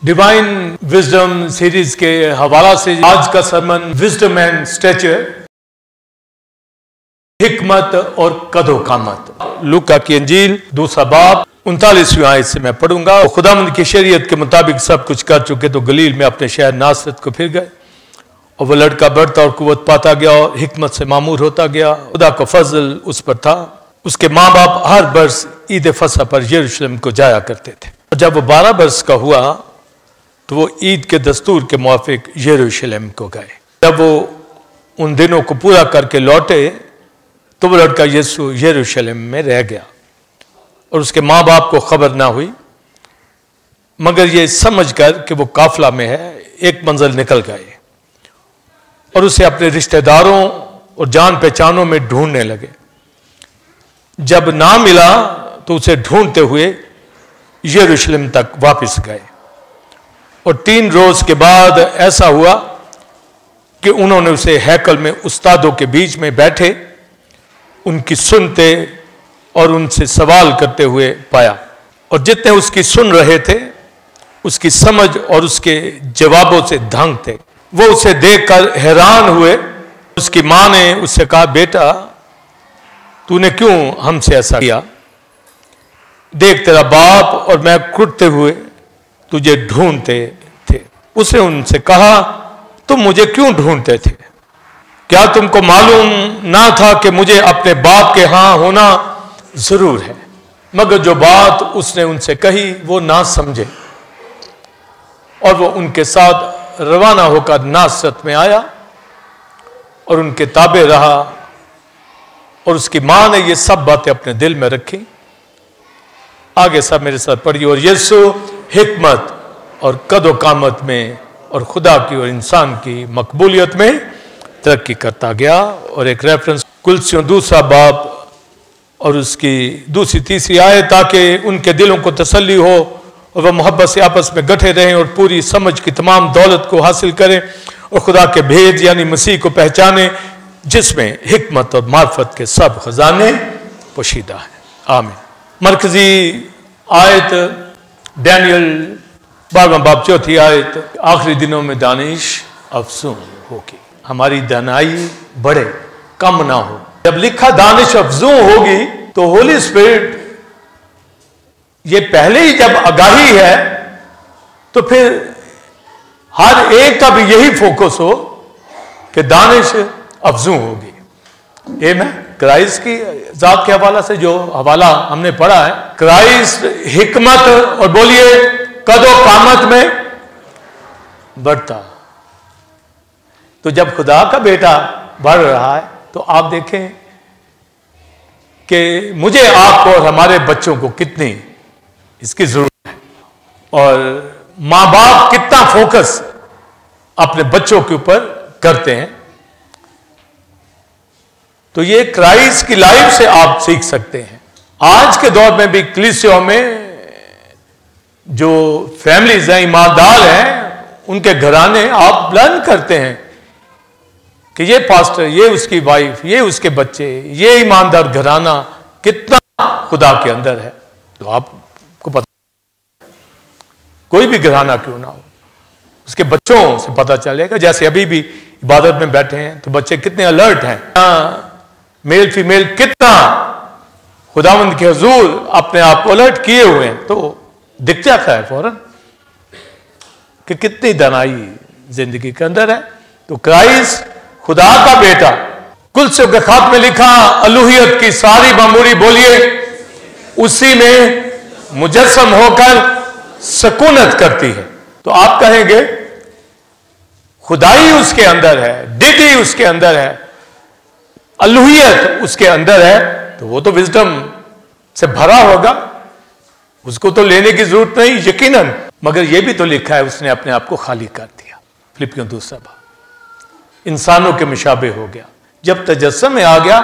Divine wisdom series के हवाला से आज का सरमन विजडम एंड स्टेचर, हिकमत और कदो-कामत। लूका की इंजील दूसरा बाब 39वीं आयत से मैं पढ़ूंगा। खुदावंद की शरीयत के मुताबिक सब कुछ कर चुके तो गलील में अपने शहर नासरत को फिर गए, और वह लड़का बढ़ता और कुव्वत पाता गया और हिकमत से मामूर होता गया। खुदा का फजल उस पर था। उसके माँ बाप हर बरस ईद फसह पर यरूशलेम को जाया करते थे। जब वो 12 बरस का हुआ तो वो ईद के दस्तूर के मुआफिक यरूशलेम को गए। जब वो उन दिनों को पूरा करके लौटे तो वो लड़का यीशु यरूशलेम में रह गया और उसके माँ बाप को खबर ना हुई, मगर ये समझकर कि वो काफिला में है एक मंजिल निकल गए और उसे अपने रिश्तेदारों और जान पहचानों में ढूंढने लगे। जब ना मिला तो उसे ढूंढते हुए यरूशलेम तक वापस गए, और 3 रोज के बाद ऐसा हुआ कि उन्होंने उसे हैकल में उस्तादों के बीच में बैठे उनकी सुनते और उनसे सवाल करते हुए पाया, और जितने उसकी सुन रहे थे उसकी समझ और उसके जवाबों से दंग थे। वो उसे देखकर हैरान हुए। उसकी मां ने उससे कहा, बेटा तूने क्यों हमसे ऐसा किया? देख तेरा बाप और मैं कुटते हुए तुझे ढूंढते थे। उसने उनसे कहा, तुम मुझे क्यों ढूंढते थे? क्या तुमको मालूम ना था कि मुझे अपने बाप के यहां होना जरूर है? मगर जो बात उसने उनसे कही वो ना समझे, और वो उनके साथ रवाना होकर नासरत में आया और उनके ताबे रहा। और उसकी मां ने ये सब बातें अपने दिल में रखी। आगे सब मेरे साथ पढ़िए। और यीशु हिकमत और कदो-कामत में और खुदा की और इंसान की मकबूलियत में तरक्की करता गया। और एक रेफरेंस कुलसियों दूसरा बाब और उसकी दूसरी तीसरी आयत, ताकि उनके दिलों को तसल्ली हो और वह मोहब्बत से आपस में गठे रहें और पूरी समझ की तमाम दौलत को हासिल करें और खुदा के भेद यानी मसीह को पहचाने, जिसमें हिकमत और मार्फत के सब खजाने पोशीदा हैं। आमीन। मरकजी आयत डैनियल 12वां बाब 4थी आयत, आखिरी दिनों में दानिश अफजूं होगी, हमारी दानाई बढ़े कम ना हो। जब लिखा दानिश अफजूं होगी तो होली स्पिरिट ये पहले ही जब आगाही है तो फिर हर एक का भी यही फोकस हो कि दानिश अफजूं होगी। ये मैं क्राइस्ट की जात के हवाला से जो हवाला हमने पढ़ा है, क्राइस्ट हिकमत और बोलिए कदो-कामत में बढ़ता। तो जब खुदा का बेटा बढ़ रहा है तो आप देखें कि मुझे आपको और हमारे बच्चों को कितनी इसकी जरूरत है, और मां बाप कितना फोकस अपने बच्चों के ऊपर करते हैं। तो ये क्राइस्ट की लाइफ से आप सीख सकते हैं। आज के दौर में भी कलीसियाओं में जो फैमिलीज हैं, ईमानदार हैं, उनके घराने आप लर्न करते हैं कि ये पास्टर, ये उसकी वाइफ, ये उसके बच्चे, ये ईमानदार घराना कितना खुदा के अंदर है। तो आपको पता, कोई भी घराना क्यों ना हो, उसके बच्चों से पता चलेगा। जैसे अभी भी इबादत में बैठे हैं तो बच्चे कितने अलर्ट हैं, मेल फीमेल कितना खुदावंद के हुजूर अपने आप को अलर्ट किए हुए हैं, तो दिख जाता है फौरन कि कितनी दानाई जिंदगी के अंदर है। तो क्राइस्ट खुदा का बेटा, कुलसियों के खात में लिखा, अलूहियत की सारी मामूरी बोलिए उसी में मुजस्सम होकर सकूनत करती है। तो आप कहेंगे खुदाई उसके अंदर है, डिटी उसके अंदर है, अलूहियत उसके अंदर है, तो वो तो विजडम से भरा होगा, उसको तो लेने की जरूरत नहीं यकीनन। मगर ये भी तो लिखा है उसने अपने आप को खाली कर दिया। फिलिपियों 2 बाब, इंसानों के मुशाबे हो गया। जब तजस्सुम में आ गया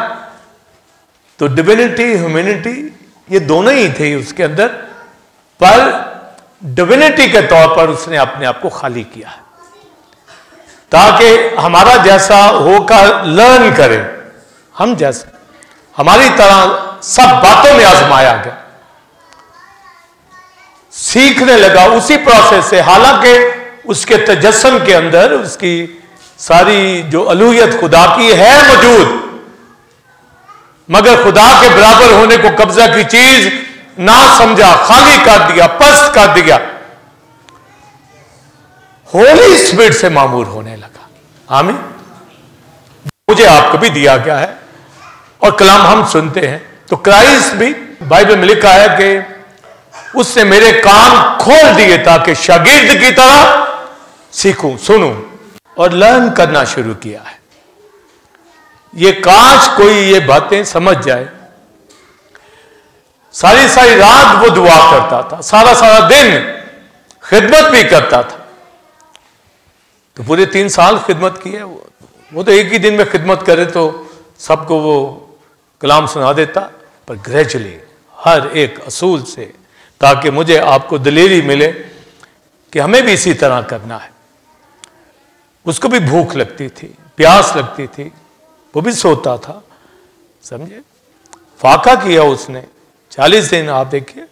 तो डिविनिटी ह्यूमैनिटी ये दोनों ही थे उसके अंदर, पर डिविनिटी के तौर पर उसने अपने आप को खाली किया है ताकि हमारा जैसा होकर लर्न करें, हम जैसे हमारी तरह सब बातों में आजमाया गया, सीखने लगा उसी प्रोसेस से। हालांकि उसके तजस्सुम के अंदर उसकी सारी जो अलूहियत खुदा की है मौजूद, मगर खुदा के बराबर होने को कब्जा की चीज ना समझा, खाली कर दिया, पस्त कर दिया, होली स्पिरिट से मामूर होने लगा। आमीन। मुझे आपको भी दिया गया है और कलाम हम सुनते हैं। तो क्राइस्ट भी बाइबल में लिखा है कि उसने मेरे कान खोल दिए ताकि शागिर्द की तरह सीखूं, सुनूं और लर्न करना शुरू किया है। ये काश कोई ये बातें समझ जाए। सारी सारी रात वो दुआ करता था, सारा सारा दिन खिदमत भी करता था। तो पूरे 3 साल खिदमत की है वो तो एक ही दिन में खिदमत करे तो सबको वो कलाम सुना देता, पर ग्रेजुअली हर एक असूल से, ताकि मुझे आपको दलेरी मिले कि हमें भी इसी तरह करना है। उसको भी भूख लगती थी, प्यास लगती थी, वो भी सोता था, समझे। फाका किया उसने 40 दिन, आप देखिए।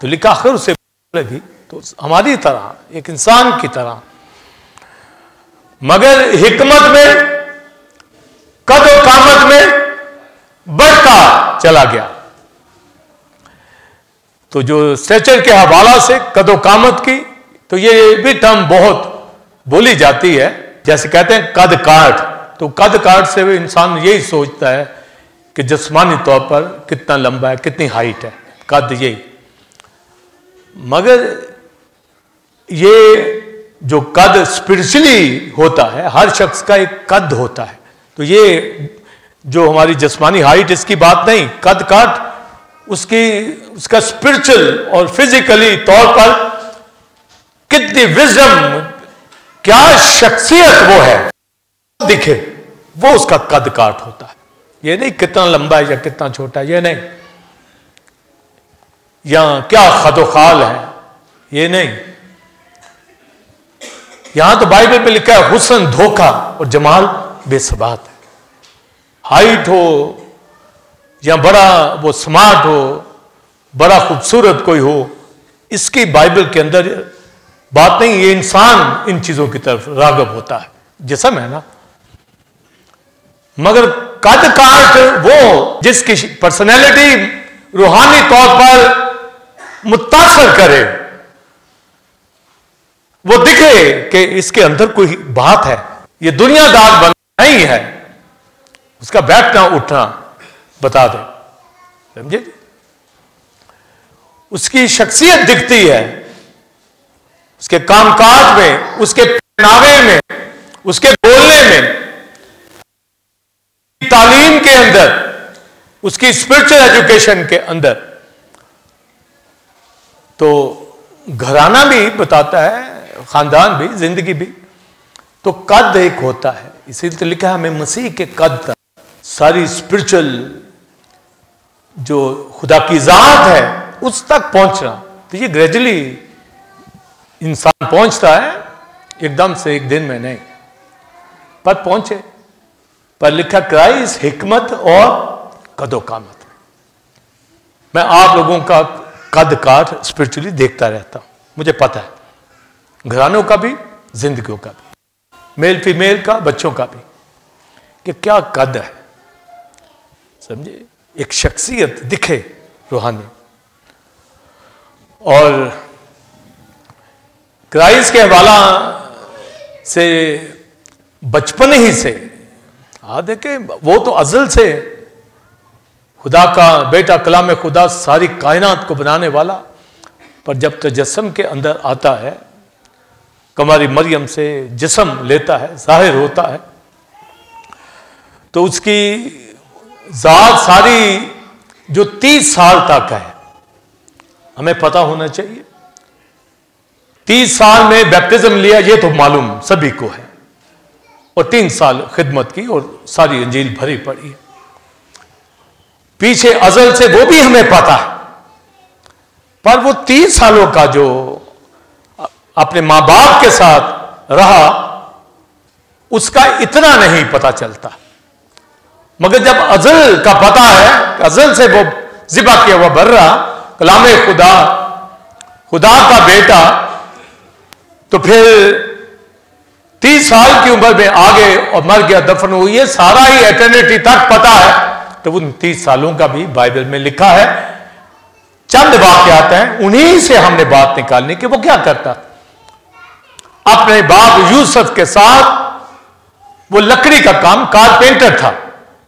तो लिखा आखिर उसे लगी, तो हमारी तरह एक इंसान की तरह, मगर हिकमत में, कदो कामत में बढ़ता चला गया। तो जो स्ट्रेचर के हवाला से कदो कामत की, तो ये भी टर्म बहुत बोली जाती है। जैसे कहते हैं कद काठ, तो कद काठ से भी इंसान यही सोचता है कि जिस्मानी तौर पर कितना लंबा है, कितनी हाइट है, कद यही। मगर ये जो कद स्पिरिचुअली होता है, हर शख्स का एक कद होता है। तो ये जो हमारी जिस्मानी हाइट, इसकी बात नहीं। कद काठ उसका स्पिरिचुअल और फिजिकली तौर पर कितनी विजडम, क्या शख्सियत वो है दिखे, वो उसका कद काठ होता है। ये नहीं कितना लंबा है या कितना छोटा है, ये नहीं, या क्या खदोखाल है, ये नहीं। यहां तो बाइबल पे लिखा है हुस्न धोखा और जमाल बेसबात है। हाइट हो या बड़ा वो स्मार्ट हो, बड़ा खूबसूरत कोई हो, इसकी बाइबल के अंदर बात नहीं। ये इंसान इन चीजों की तरफ रागब होता है, जिस्म है ना। मगर कद काठ वो जिसकी पर्सनैलिटी रूहानी तौर पर मुतासर करे, वो दिखे कि इसके अंदर कोई बात है, ये दुनियादार बनना नहीं है, उसका बैठना उठना बता दे, समझे। उसकी शख्सियत दिखती है, उसके कामकाज में, उसके पहनावे में, उसके बोलने में, तालीम के अंदर, उसकी स्पिरिचुअल एजुकेशन के अंदर। तो घराना भी बताता है, खानदान भी, जिंदगी भी। तो कद एक होता है, इसीलिए तो लिखा है हमें मसीह के कद तक, सारी स्पिरिचुअल जो खुदा की जात है उस तक पहुंचना। तो ये ग्रेजुअली इंसान पहुंचता है, एकदम से एक दिन में नहीं, पर पहुंचे। पर लिखा क्राइस्ट हिकमत और कदो कामत में। मैं आप लोगों का कद काठ स्पिरिचुअली देखता रहता हूं, मुझे पता है, घरानों का भी, जिंदगियों का भी, मेल फीमेल का, बच्चों का भी, कि क्या कद है, समझे। एक शख्सियत दिखे रूहानी। और क्राइस्ट के हवाला से बचपन ही से देखे, वो तो अज़ल से खुदा का बेटा, कलाम खुदा, सारी कायनात को बनाने वाला। पर जब तजस्सुम के अंदर आता है, कमारी मरियम से जिस्म लेता है, जाहिर होता है, तो उसकी जात सारी जो 30 साल तक है, हमें पता होना चाहिए। 30 साल में बैप्टिज्म लिया, ये तो मालूम सभी को है, और 3 साल खिदमत की और सारी इंजील भरी पड़ी है। पीछे अज़ल से वो भी हमें पता है, पर वो 30 सालों का जो अपने मां बाप के साथ रहा, उसका इतना नहीं पता चलता। मगर जब अज़ल का पता है, अज़ल से वो ज़िबा किया हुआ बर्रा, कलाम खुदा, खुदा का बेटा, तो फिर 30 साल की उम्र में आ गए और मर गया, दफन हुई, ये सारा ही एटर्निटी तक पता है। तो उन 30 सालों का भी बाइबल में लिखा है। चंद वाकयात हैं, उन्हीं से हमने बात निकालनी कि वो क्या करता। अपने बाप यूसुफ के साथ वो लकड़ी का काम, कारपेंटर था,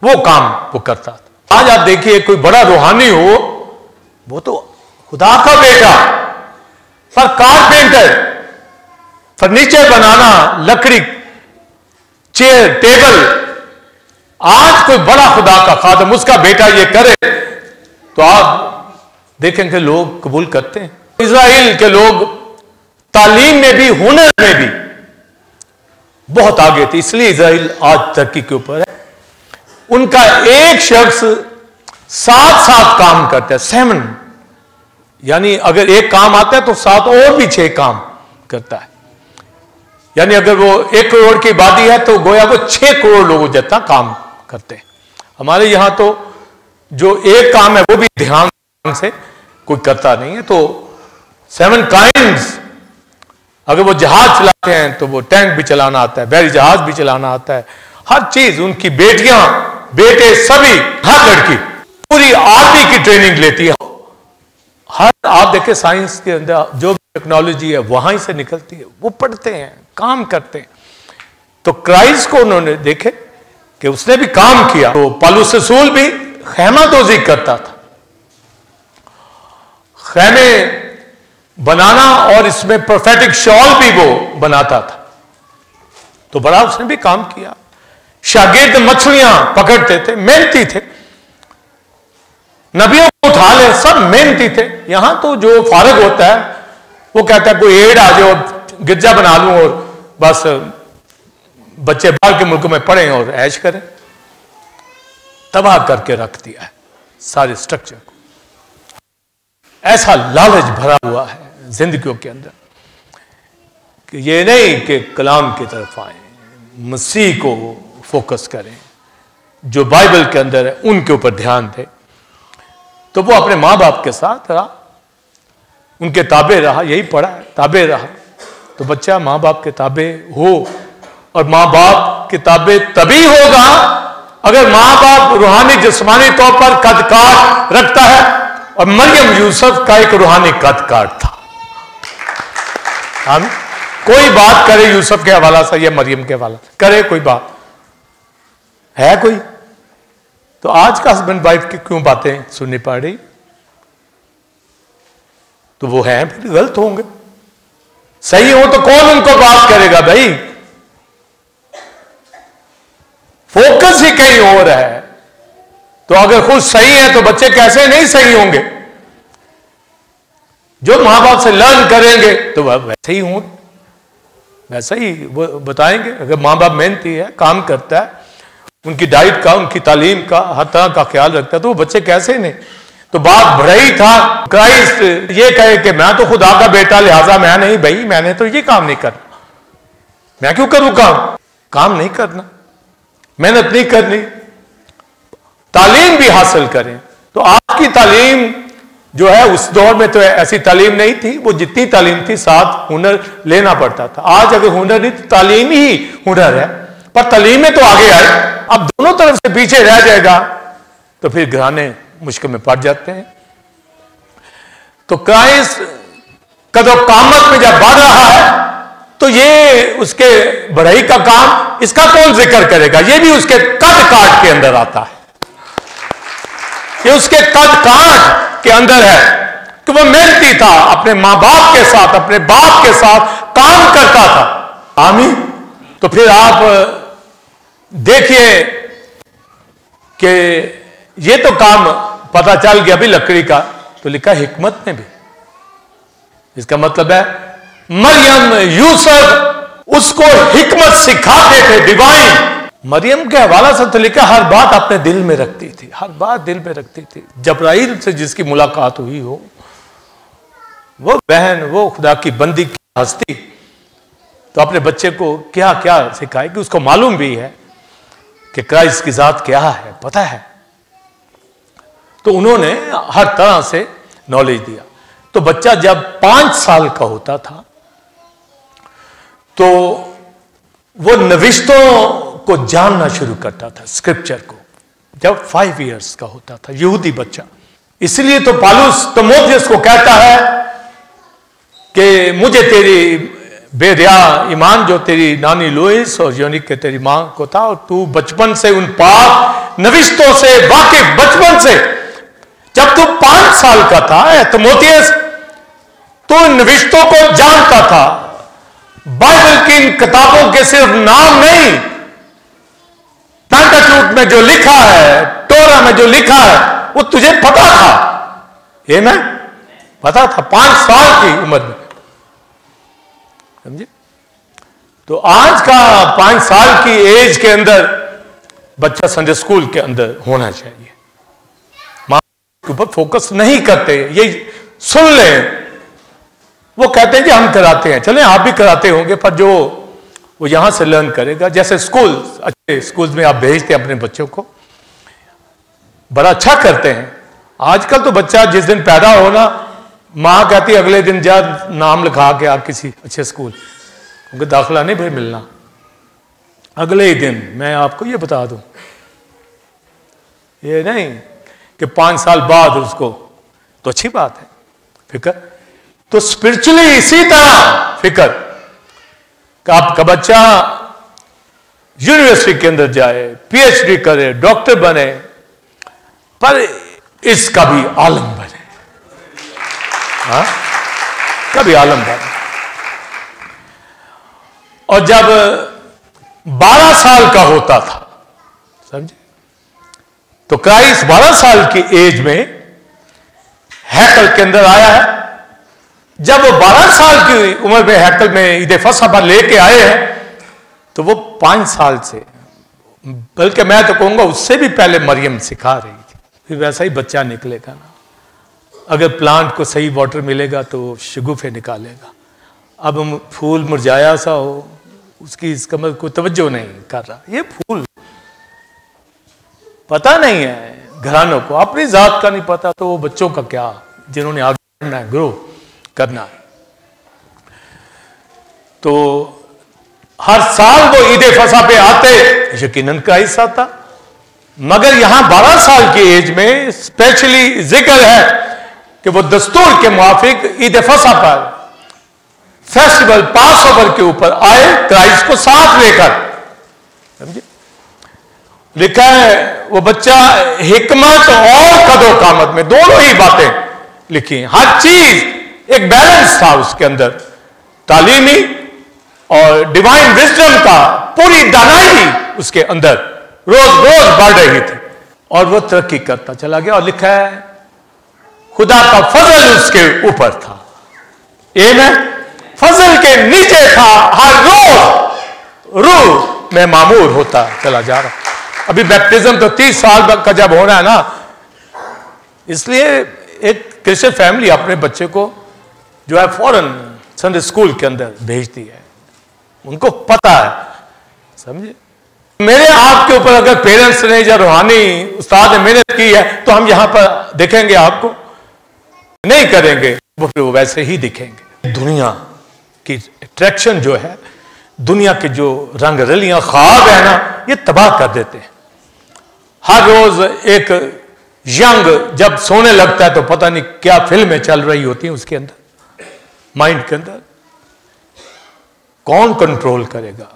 वो काम वो करता था। आज आप देखिए कोई बड़ा रूहानी हो, वो तो खुदा का बेटा, पर कारपेंटर, फर्नीचर बनाना, लकड़ी, चेयर, टेबल, आज कोई बड़ा खुदा का खादम उसका बेटा ये करे तो आप देखेंगे लोग कबूल करते हैं। इजराइल के लोग तालीम में भी, हुनर में भी बहुत आगे थे, इसलिए इजराइल आज तरक्की के ऊपर है। उनका एक शख्स 7 काम करता है, 7, यानी अगर एक काम आता है तो 7 और भी 6 काम करता है। यानी अगर वो 1 करोड़ की आबादी है तो गोया वो 6 करोड़ लोगों जितना काम करते हैं। हमारे यहां तो जो एक काम है वो भी ध्यान से कोई करता नहीं है। तो 7 काइंड्स, अगर वो जहाज चलाते हैं तो वो टैंक भी चलाना आता है, बैरी जहाज भी चलाना आता है, हर चीज। उनकी बेटियां, बेटे, सभी, हर लड़की पूरी आर्मी की ट्रेनिंग लेती है। हर, आप देखें साइंस के अंदर जो टेक्नोलॉजी है वहां से निकलती है, वो पढ़ते हैं, काम करते हैं। तो क्राइस्ट को उन्होंने देखे कि उसने भी काम किया। तो पौलुस रसूल भी खैमादोजी करता था, खैमे बनाना, और इसमें प्रोफेटिक शॉल भी वो बनाता था। तो बड़ा उसने भी काम किया। शागिर्द मछलियां पकड़ते थे, मेहनती थे, नबियों को उठा ले, सब मेहनती थे। यहां तो जो फारग होता है वो कहता है कोई एड आ जाए और गिरजा बना लूं और बस बच्चे बाहर के मुल्कों में पढ़ें और ऐश करें। तबाह करके रख दिया है सारे स्ट्रक्चर को। ऐसा लालच भरा हुआ है जिंदगियों के अंदर कि ये नहीं कि कलाम की तरफ आए, मसीह को फोकस करें, जो बाइबल के अंदर है उनके ऊपर ध्यान दें। तो वो अपने माँ बाप के साथ रहा, उनके ताबे रहा, यही पढ़ा है, ताबे रहा। तो बच्चा माँ बाप के ताबे हो, और माँ बाप के ताबे तभी होगा अगर माँ बाप रूहानी जिस्मानी तौर पर कद काट रखता है। और मरियम यूसुफ का एक रूहानी कद काट था। हम कोई बात करे यूसुफ के हवाला से या मरियम के हवाला करे, कोई बात है कोई? तो आज का हस्बैंड वाइफ की क्यों बातें सुननी पड़ रही? तो वो हैं फिर गलत होंगे। सही हो तो कौन उनको बात करेगा भाई? फोकस ही कहीं और है। तो अगर खुद सही है तो बच्चे कैसे नहीं सही होंगे? जो मां बाप से लर्न करेंगे तो वह वैसे ही होंगे, वैसा ही वो बताएंगे। अगर मां बाप मेहनती है, काम करता है, उनकी डाइट का, उनकी तालीम का, हर तरह का ख्याल रखता है, तो वो बच्चे कैसे नहीं? तो बात बड़ा ही था। क्राइस्ट ये कहे कि मैं तो खुदा का बेटा, लिहाजा मैं नहीं, भाई मैंने तो ये काम नहीं करना, मैं क्यों करूं काम नहीं करना, मेहनत नहीं करनी, तालीम भी हासिल करें। तो आपकी तालीम जो है उस दौर में तो ऐसी तालीम नहीं थी, वो जितनी तालीम थी साथ हुनर लेना पड़ता था। आज अगर हुनर नहीं तो तालीम ही हुनर है, पर तालीम में तो आगे आए। अब दोनों तरफ से पीछे रह जाएगा तो फिर घराने मुश्किल में पड़ जाते हैं। तो क्राइस्ट कदो कामत में जब बढ़ रहा है तो ये उसके बढ़ाई का काम, इसका कौन जिक्र करेगा? ये भी उसके कद काट के अंदर आता है, ये उसके कद काट के अंदर है कि वो मेहनती था, अपने मां बाप के साथ, अपने बाप के साथ काम करता था। आमीन। तो फिर आप देखिए कि ये तो काम पता चल गया भी लकड़ी का, तो लिखा हिकमत ने भी। इसका मतलब है मरियम यूसुफ उसको हिकमत सिखाते थे, डिवाइन। मरियम के हवाला से तो लिखा हर बात अपने दिल में रखती थी, हर बात दिल में रखती थी। जबराइल से जिसकी मुलाकात हुई हो, वो बहन, वो खुदा की बंदी की हस्ती, तो अपने बच्चे को क्या क्या सिखाएगी? उसको मालूम भी है कि क्राइस्ट की जात क्या है, पता है। तो उन्होंने हर तरह से नॉलेज दिया। तो बच्चा जब 5 साल का होता था तो वो नविश्तों को जानना शुरू करता था, स्क्रिप्चर को, जब 5 इयर्स का होता था, यहूदी बच्चा। इसलिए तो पौलुस तीमुथियुस को कहता है कि मुझे तेरी बेरिया ईमान जो तेरी नानी लोइस और यूनिक के तेरी मां को था, और तू बचपन से उन पाक नविश्तों से वाकिफ, बचपन से जब तू 5 साल का था तीमुथियुस, तो इन नविश्तों को जानता था। बाइबल की इन किताबों के सिर्फ नाम नहीं, पेंटाट्यूक में जो लिखा है, टोरा में जो लिखा है, वो तुझे पता था। ये मैं पता था 5 साल की उम्र में, समझे? तो आज का 5 साल की एज के अंदर बच्चा संडे स्कूल के अंदर होना चाहिए। मां के ऊपर फोकस नहीं करते, ये सुन लें, वो कहते हैं कि हम कराते हैं, चलें आप भी कराते होंगे, पर जो वो यहां से लर्न करेगा, जैसे स्कूल, अच्छे स्कूल में आप भेजते हैं अपने बच्चों को, बड़ा अच्छा करते हैं। आजकल तो बच्चा जिस दिन पैदा होना, मां कहती है अगले दिन जा नाम लिखा के आप किसी अच्छे स्कूल, क्योंकि दाखिला नहीं फिर मिलना अगले ही दिन। मैं आपको ये बता दूं, ये नहीं कि 5 साल बाद उसको, तो अच्छी बात है फिक्र, तो स्पिरिचुअली इसी तरह फिक्र कि आपका बच्चा यूनिवर्सिटी के अंदर जाए, पीएचडी करे, डॉक्टर बने, पर इसका भी आलम बने। हाँ, कभी आलम बने। और जब 12 साल का होता था, समझे, तो क्राइस्ट 12 साल की एज में हैकल के अंदर आया है। जब वो 12 साल की उम्र में हैकल में ईद फसह पर लेके आए हैं, तो वो 5 साल से, बल्कि मैं तो कहूंगा उससे भी पहले मरियम सिखा रही थी। फिर वैसा ही बच्चा निकलेगा ना, अगर प्लांट को सही वाटर मिलेगा तो शगुफे निकालेगा। अब फूल मुरझाया सा हो, उसकी इस कमर को तवज्जो नहीं कर रहा, ये फूल पता नहीं है घरानों को, अपनी जात का नहीं पता, तो वो बच्चों का क्या, जिन्होंने आगे बढ़ना है, ग्रो करना है। तो हर साल वो ईद फसह पे आते, यकीनन का हिस्सा था, मगर यहां 12 साल की एज में स्पेशली जिक्र है कि वो दस्तूर के मुआफिक ईद फसह पर फेस्टिवल पास ओवर के ऊपर आए, क्राइस्ट को साथ लेकर, समझे? लिखा है वो बच्चा हिकमत और कदो कामत में, दोनों ही बातें लिखी, हर चीज एक बैलेंस था उसके अंदर, तालीमी और डिवाइन विजडम का पूरी दानाई उसके अंदर रोज रोज बढ़ रही थी, और वो तरक्की करता चला गया। और लिखा है खुदा का फजल उसके ऊपर था, ये में फजल के नीचे था, हर रोज रूह में मामूर होता चला जा रहा। अभी बैप्टिज्म तो 30 साल का जब होना है ना, इसलिए एक क्रिश्चियन फैमिली अपने बच्चे को जो है फौरन संडे स्कूल के अंदर भेजती है, उनको पता है, समझे? मेरे आपके ऊपर अगर पेरेंट्स ने या रूहानी उस्ताद ने मेहनत की है, तो हम यहां पर देखेंगे आपको नहीं करेंगे, वो फिर वो वैसे ही दिखेंगे। दुनिया की अट्रैक्शन जो है, दुनिया के जो रंग रलियां ख्वाब है ना, ये तबाह कर देते हैं। हर रोज एक यंग जब सोने लगता है तो पता नहीं क्या फिल्में चल रही होती हैं उसके अंदर, माइंड के अंदर। कौन कंट्रोल करेगा?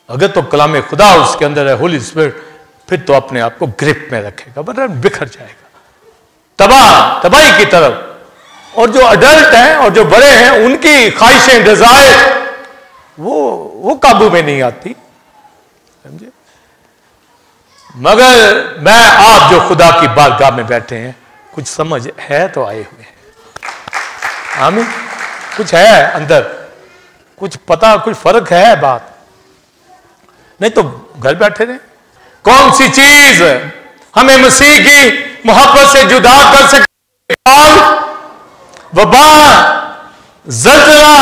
अगर तो कलाम खुदा उसके अंदर है, होली स्पिरिट, फिर तो अपने आप को ग्रिप में रखेगा, वरना बिखर जाएगा तबाही की तरफ। और जो अडल्ट हैं और जो बड़े हैं, उनकी ख्वाहिशें, डिजायर वो काबू में नहीं आती, समझे? मगर मैं आप जो खुदा की बारगाह में बैठे हैं, कुछ समझ है तो आए हुए हैं, आमीन, कुछ है अंदर, कुछ पता, कुछ फर्क है बात, नहीं तो घर बैठे रहे। कौन सी चीज हमें मसीह की मोहब्बत से जुदा कर सकती? वबा, ज़ल्ज़ला,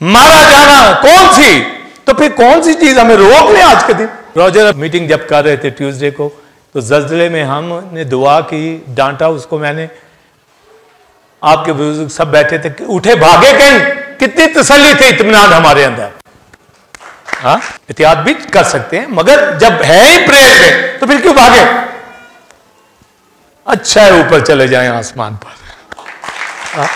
मारा जाना, कौन सी? तो फिर कौन सी चीज हमें रोक ले आज के दिन? रॉजर मीटिंग जब कर रहे थे ट्यूसडे को, तो ज़ल्ज़ले में हमने दुआ की, डांटा उसको मैंने, आपके बुजुर्ग सब बैठे थे, उठे भागे कहीं, कितनी तसल्ली थी, इत्मीनान हमारे अंदर। हाँ, एहतियात भी कर सकते हैं, मगर जब है ही प्रेयर में तो फिर क्यों भागे? अच्छा है ऊपर चले जाएं आसमान पर। हाँ?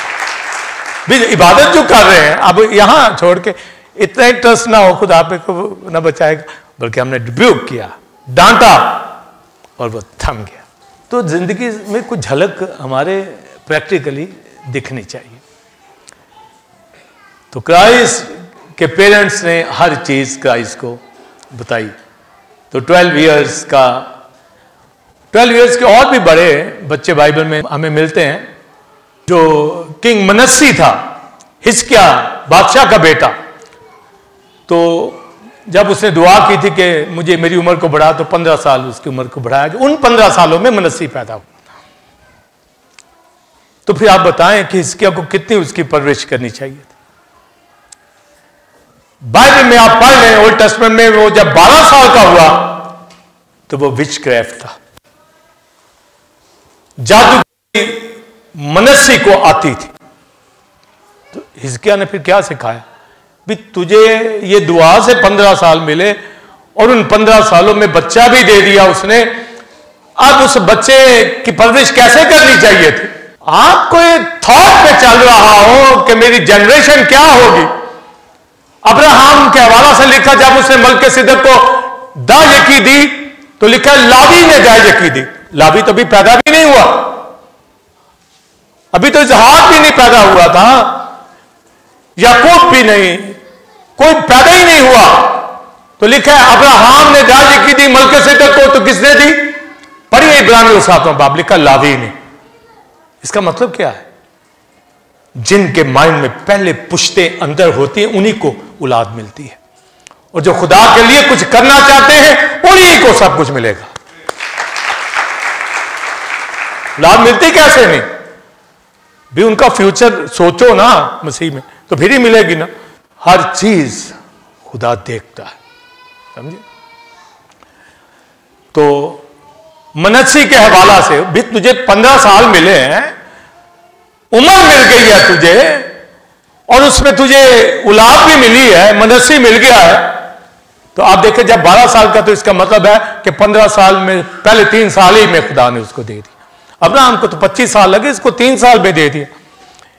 इबादत जो कर रहे हैं अब यहां छोड़ के, इतना ही ट्रस्ट ना हो खुदा पे को ना बचाएगा, बल्कि हमने रिब्यूक किया, डांटा और वो थम गया। तो जिंदगी में कुछ झलक हमारे प्रैक्टिकली दिखनी चाहिए। तो क्राइस्ट के पेरेंट्स ने हर चीज क्राइस्ट को बताई। तो 12 इयर्स के और भी बड़े बच्चे बाइबल में हमें मिलते हैं। जो किंग मनस्सी था, हिजकिय्याह बादशाह का बेटा, तो जब उसने दुआ की थी कि मुझे मेरी उम्र को बढ़ा, तो 15 साल उसकी उम्र को बढ़ाया। उन 15 सालों में मनस्सी पैदा हुआ। तो फिर आप बताएं कि हिजकिय्याह को कितनी उसकी परवरिश करनी चाहिए थी। बाइबल में आप पढ़ लें, ओल्ड टेस्टमेंट में वो जब 12 साल का हुआ तो वो विचक्राफ्ट था, जादू मनस्सी को आती थी। तो हिजकिय्याह ने फिर क्या सिखाया? भी तुझे ये दुआ से 15 साल मिले और उन 15 सालों में बच्चा भी दे दिया उसने। अब उस बच्चे की परवरिश कैसे करनी चाहिए थी? आपको ये थॉट पे चल रहा हो कि मेरी जनरेशन क्या होगी। अब्राहम के हवाला से लिखा, जब उसने मलकिसिदक को दायकी दी तो लिखा लावी ने दायकी दी। लावी तो अभी पैदा भी नहीं हुआ, अभी तो इसहाक भी नहीं पैदा हुआ था, याकूब भी नहीं, कोई पैदा ही नहीं हुआ। तो लिखा है अब्राहम ने दायकी दी मलकिसिदक को, तो किसने दी? पढ़िए इब्रानियों 7वां बाब, लिखा लावी ने। इसका मतलब क्या है? जिनके माइंड में पहले पुश्ते अंदर होती हैं उन्हीं को औलाद मिलती है, और जो खुदा के लिए कुछ करना चाहते हैं उन्हीं को सब कुछ मिलेगा। औलाद मिलती कैसे नहीं? भी उनका फ्यूचर सोचो ना मसीह में, तो फिर ही मिलेगी ना। हर चीज खुदा देखता है, समझे? तो मनस्सी के हवाला से भी तुझे 15 साल मिले हैं, उम्र मिल गई है तुझे, और उसमें तुझे औलाद भी मिली है, मनस्सी मिल गया है। तो आप देखें जब 12 साल का, तो इसका मतलब है कि 15 साल में पहले 3 साल ही में खुदा ने उसको दे दिया। अब्राहम को तो 25 साल लगे, इसको 3 साल में दे दिया।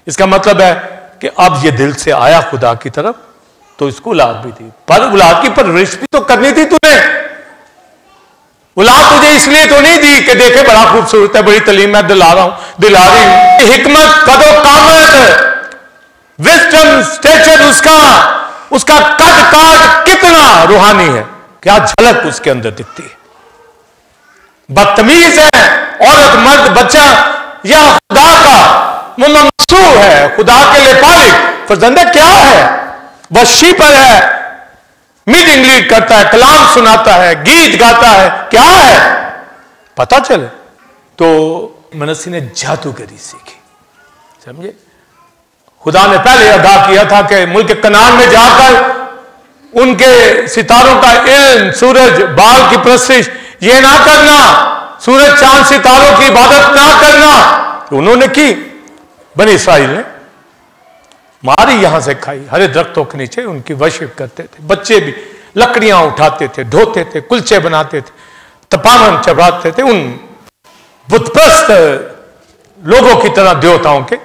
इसका मतलब है कि अब ये दिल से आया खुदा की तरफ, तो इसको औलाद भी दी। पर औलाद की परवरिश भी तो करनी थी तुझे। औलाद तुझे इसलिए तो नहीं दी कि देखे बड़ा खूबसूरत है, बड़ी तलीम है, दिला रही हूं। हिकमत, कदो कामत, विजडम, स्टेचर, उसका कद काट कितना रूहानी है, क्या झलक उसके अंदर दिखती है। बदतमीज है औरत, मर्द, बच्चा, या खुदा का ममसू है, खुदा के लिए पालिक फर्जंदा क्या है? वह शीपर है, मीटिंग लीड करता है, कलाम सुनाता है, गीत गाता है, क्या है पता चले। तो मनस्सी ने जादूगरी सीखी, समझे? खुदा ने पहले आगाह किया था कि मुल्क कनान में जाकर उनके सितारों का इल्म, सूरज बाल की परस्तिश ये ना करना, सूरज चांद सितारों की इबादत ना करना। तो उन्होंने की, बनी इस्राइल ने मारी यहां से खाई, हरे दरख्तों के नीचे उनकी वर्शिप करते थे। बच्चे भी लकड़ियां उठाते थे, ढोते थे, कुलचे बनाते थे, तपावन चबाते थे, उन बुतप्रस्त लोगों की तरह देवताओं के।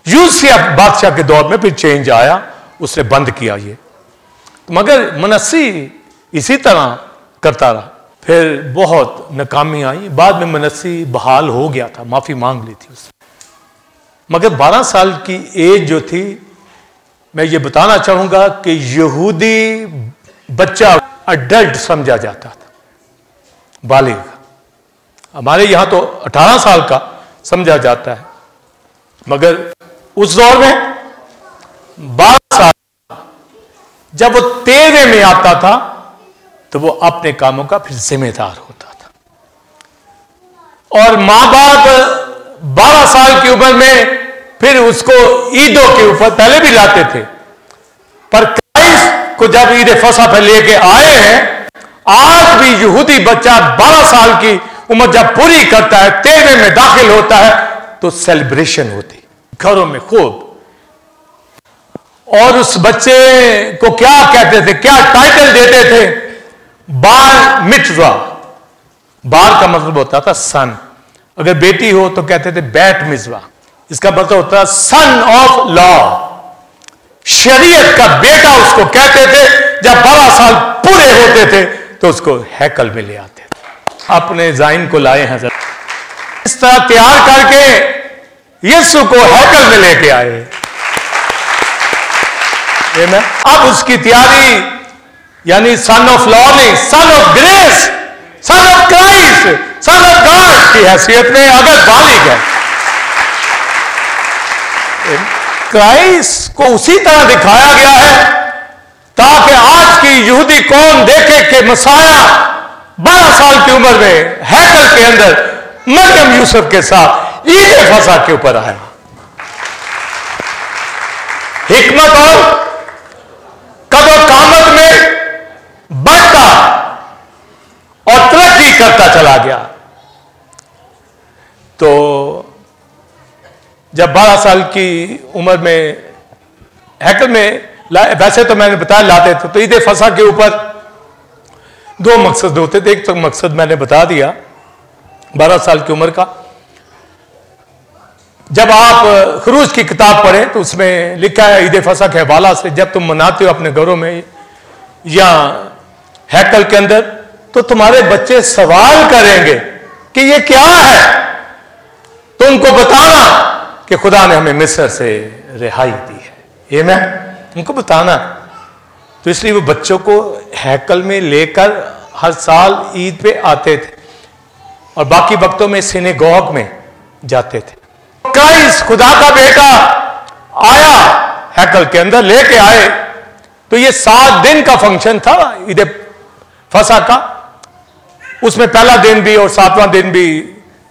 यूसिया बादशाह के दौर में फिर चेंज आया, उसने बंद किया ये। मगर मनस्सी इसी तरह करता रहा, फिर बहुत नाकामी आई। बाद में मनस्सी बहाल हो गया था, माफी मांग ली थी उसने। मगर 12 साल की एज जो थी, मैं ये बताना चाहूंगा कि यहूदी बच्चा अडल्ट समझा जाता था, बालिग। हमारे यहां तो 18 साल का समझा जाता है, मगर उस दौर में 12 साल, जब वो 13 में आता था तो वो अपने कामों का फिर जिम्मेदार होता था। और मां बाप 12 साल की उम्र में फिर उसको ईदों के ऊपर पहले भी लाते थे, पर क्राइस्ट को जब ईद फसह पे लेके आए हैं, आज भी यहूदी बच्चा 12 साल की उम्र जब पूरी करता है, 13 में दाखिल होता है, तो सेलिब्रेशन होती। घरों में खूब। और उस बच्चे को क्या कहते थे, क्या टाइटल देते थे? बार मित्वा। बार का मतलब होता था सन, अगर बेटी हो तो कहते थे बैट मिजवा। इसका मतलब होता है सन ऑफ लॉ, शरीयत का बेटा उसको कहते थे। जब 12 साल पूरे होते थे तो उसको हैकल में ले आते थे। अपने जाइन को लाए हैं, इस तरह तैयार करके यीशु को हैकल में लेके आए। अब उसकी तैयारी यानी सन ऑफ लॉ नहीं, son of grace, son of Christ, son of God की हैसियत में अगर बालिग है। क्राइस्ट को उसी तरह दिखाया गया है ताकि आज की यहूदी कौम देखे कि मसाया 12 साल की उम्र में हैकल के अंदर मरियम यूसुफ के साथ ईद फसा के ऊपर आया। हिकमत और कदर कामत में बढ़ता और तरक्की करता चला गया। तो जब 12 साल की उम्र में हैकल में वैसे तो मैंने बताया लाते थे, तो ईद फसा के ऊपर 2 मकसद होते थे। एक तो मकसद मैंने बता दिया 12 साल की उम्र का। जब आप खरूज की किताब पढ़ें तो उसमें लिखा है ईद फसा के हवाला से, जब तुम मनाते हो अपने घरों में या हैकल के अंदर, तो तुम्हारे बच्चे सवाल करेंगे कि ये क्या है। तो उनको बताना कि खुदा ने हमें मिस्र से रिहाई दी है, ये मैं उनको बताना। तो इसलिए वो बच्चों को हैकल में लेकर हर साल ईद पे आते थे और बाकी वक्तों में सिनेगॉग में जाते थे। क्राइस्ट खुदा का बेटा आया, हैकल के अंदर लेके आए। तो ये 7 दिन का फंक्शन था ईद फसा का। उसमें पहला दिन भी और 7वां दिन भी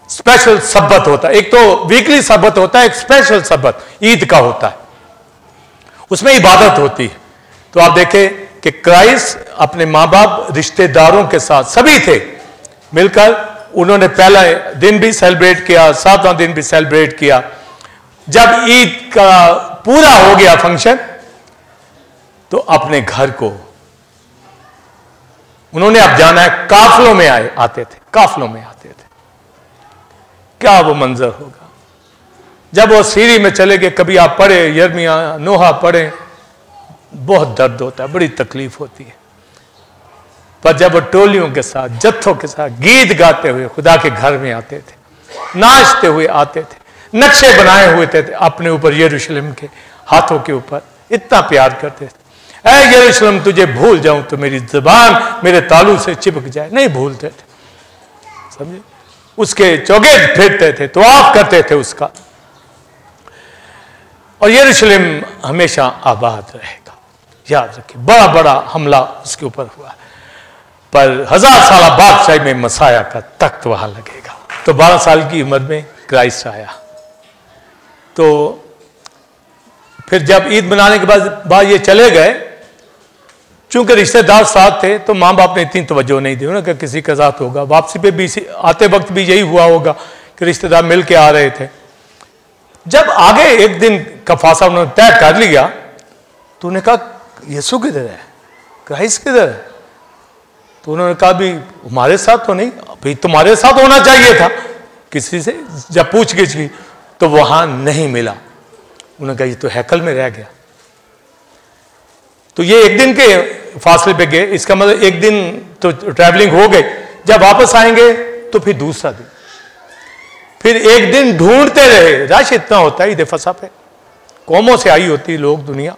स्पेशल सब्बत होता है। एक तो वीकली सब्बत होता है, एक स्पेशल सब्बत ईद का होता है, उसमें इबादत होती है। तो आप देखें कि क्राइस्ट अपने माँ बाप रिश्तेदारों के साथ सभी थे मिलकर, उन्होंने पहला दिन भी सेलिब्रेट किया, 7वां दिन भी सेलिब्रेट किया। जब ईद का पूरा हो गया फंक्शन तो अपने घर को उन्होंने अब जाना है, काफलों में आते थे, काफलों में आते थे। क्या वो मंजर होगा जब वो सीरी में चले गए। कभी आप पढ़े यिर्मयाह नोहा पढ़े, बहुत दर्द होता है, बड़ी तकलीफ होती है। पर जब वो टोलियों के साथ, जत्थों के साथ गीत गाते हुए खुदा के घर में आते थे, नाचते हुए आते थे, नक्शे बनाए हुए थे अपने ऊपर यरूशलेम के हाथों के ऊपर, इतना प्यार करते थे। ऐ यरूशलेम तुझे भूल जाऊं तो मेरी जुबान मेरे तालू से चिपक जाए। नहीं भूलते थे, समझे। उसके चौगे फिरते थे, तवाफ करते थे उसका। और यरूशलेम हमेशा आबाद रहेगा, याद रखिए। बड़ा बड़ा हमला उसके ऊपर हुआ, पर 1000 साल बादशाही में मसाया का तख्त वहां लगेगा। तो 12 साल की उम्र में क्राइस्ट आया। तो फिर जब ईद मनाने के बाद ये चले गए, चूंकि रिश्तेदार साथ थे तो माँ बाप ने इतनी तवज्जो नहीं दी ना कि किसी का साथ होगा। वापसी पे भी आते वक्त भी यही हुआ होगा कि रिश्तेदार मिल के आ रहे थे। जब आगे एक दिन का फासा उन्होंने तय कर लिया तो उन्होंने कहा यीशु किधर है, क्राइस्ट किधर है। तो उन्होंने कहा भी हमारे साथ तो नहीं, अभी तुम्हारे साथ होना चाहिए था। किसी से जब पूछगिछ की तो वहां नहीं मिला। उन्होंने कहा ये तो हैकल में रह गया। तो ये एक दिन के फासले पे गए, इसका मतलब एक दिन तो ट्रैवलिंग हो गई। जब वापस आएंगे तो फिर दूसरा दिन, फिर एक दिन ढूंढते रहे। रश इतना होता है ईद फसा पे, कौमों से आई होती लोग दुनिया,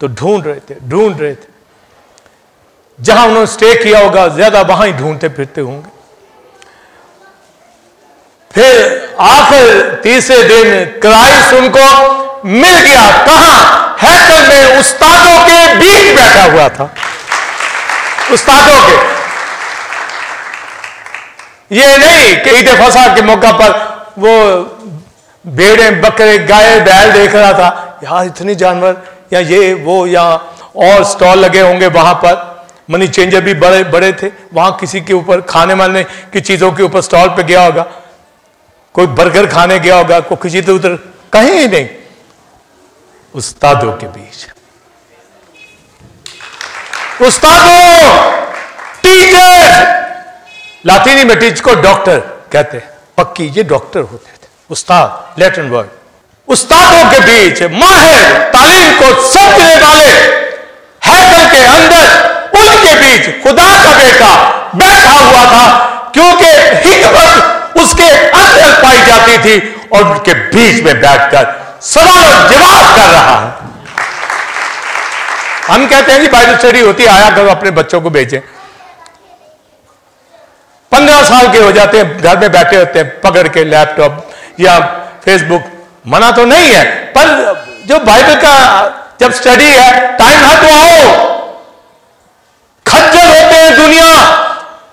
तो ढूंढ रहे थे। जहां उन्होंने स्टे किया होगा ज्यादा वहां ही ढूंढते फिरते होंगे। फिर आखिर तीसरे दिन क्राइस्ट उनको मिल गया। कहां? हैकल में उस्तादों के बीच बैठा हुआ था, उस्तादों के। ये नहीं कि ईद फसा के मौका पर वो भेड़े बकरे गाय बैल देख रहा था, यार इतनी जानवर या ये वो, या और स्टॉल लगे होंगे वहां पर। मनी चेंजर भी बड़े बड़े थे वहां, किसी के ऊपर खाने वाने की चीजों के ऊपर स्टॉल पे गया होगा, कोई बर्गर खाने गया होगा, कोई किसी तो उधर, कहीं नहीं। उस्तादों के बीच। उस्तादों, टीचर, लातीनी में टीचर को डॉक्टर कहते हैं, पक्की ये डॉक्टर होते थे। उस्ताद लैटिन वर्ड। उस्तादों के बीच माहिर तालीम को समझने वाले हैकल के अंदर उनके बीच खुदा का बेटा बैठा हुआ था, क्योंकि हिकमत उसके अंदर पाई जाती थी और उनके बीच में बैठकर सवाल और जवाब कर रहा है। हम कहते हैं कि बाइबल स्टडी होती है, आया करो, अपने बच्चों को भेजें। 15 साल के हो जाते हैं, घर में बैठे होते हैं पकड़ के लैपटॉप या फेसबुक। मना तो नहीं है, पर जो बाइबल का जब स्टडी है, टाइम है तो आओ। खज्जल होते हैं दुनिया,